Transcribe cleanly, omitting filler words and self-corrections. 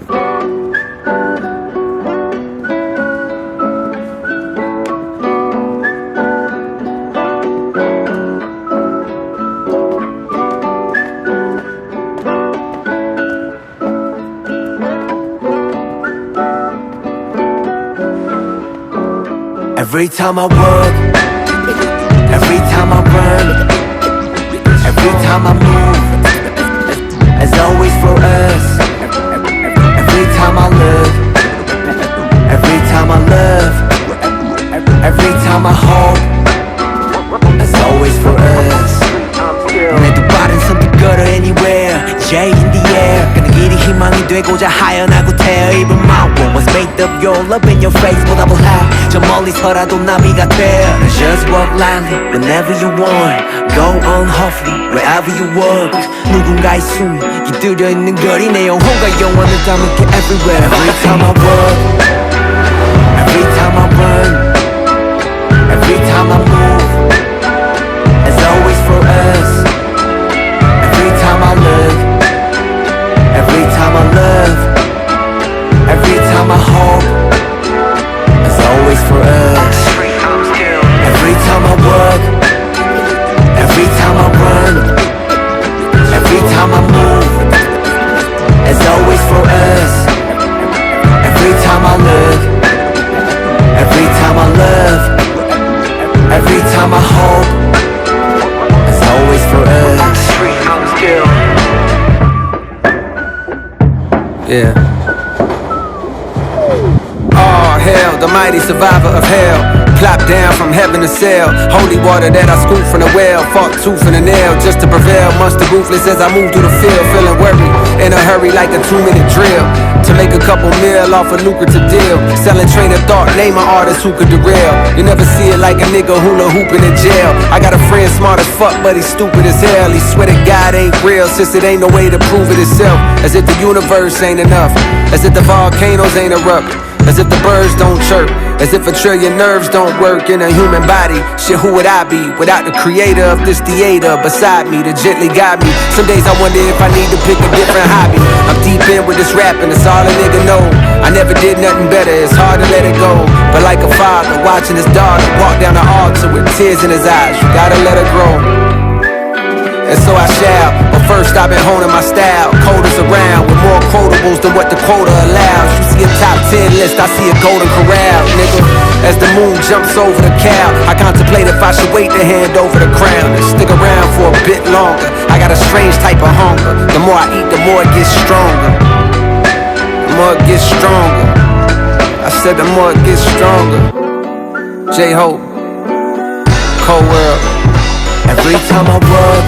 Every time I work, every time I run, every time I move, as always for us. Every time I look, every time I love, every time I hope, as always for us. 내 두 발은 선택걸어 anywhere, J in the air. 가는 길이 희망이 되고자 하연하고 태어. Even my world was made of your love in your face. 보다 볼라 저 멀리서라도 나비가 돼. Just walk lightly whenever you want. Go on hopefully wherever you walk. 누군가의 숨이 깃들여 있는 거리 내 영혼과 영원을 담을게 everywhere. Every time I walk, every time I run, every time I move, as always for us. Every time I look, every time I love, every time I hope, as always for us. Every time I work, every time I run, every time I move, as always for us. Every time I look, every time I love, every time I hope, as always for us. Yeah. Oh hell, the mighty survivor of hell. Plop down from heaven to sail. Holy water that I scooped from the well. Fought tooth and a nail just to prevail. Monster ruthless as I move through the field. Feeling worried, in a hurry like a 2-minute drill. To make a couple mil off a lucrative deal. Selling train of thought, name an artist who could derail. You never see it like a nigga hula hooping in jail. I got a friend smart as fuck but he's stupid as hell. He swear that God ain't real since it ain't no way to prove it itself. As if the universe ain't enough. As if the volcanoes ain't erupt. As if the birds don't chirp. As if a trillion nerves don't work in a human body. Shit, who would I be without the creator of this theater beside me to gently guide me? Some days I wonder if I need to pick a different hobby. I'm deep in with this rapping, that's all a nigga know. I never did nothing better, it's hard to let it go. But like a father watching his daughter walk down the altar with tears in his eyes, you gotta let her grow. And so I shall, but first I've been honing my style. Coders around with more quotables than what the quota allows. You see a top 10 list, I see a golden corral, nigga. As the moon jumps over the cow, I contemplate if I should wait to hand over the crown and stick around for a bit longer. I got a strange type of hunger. The more I eat, the more it gets stronger. The more it gets stronger. I said the more it gets stronger. J-Hope, Cold World. Every time I work,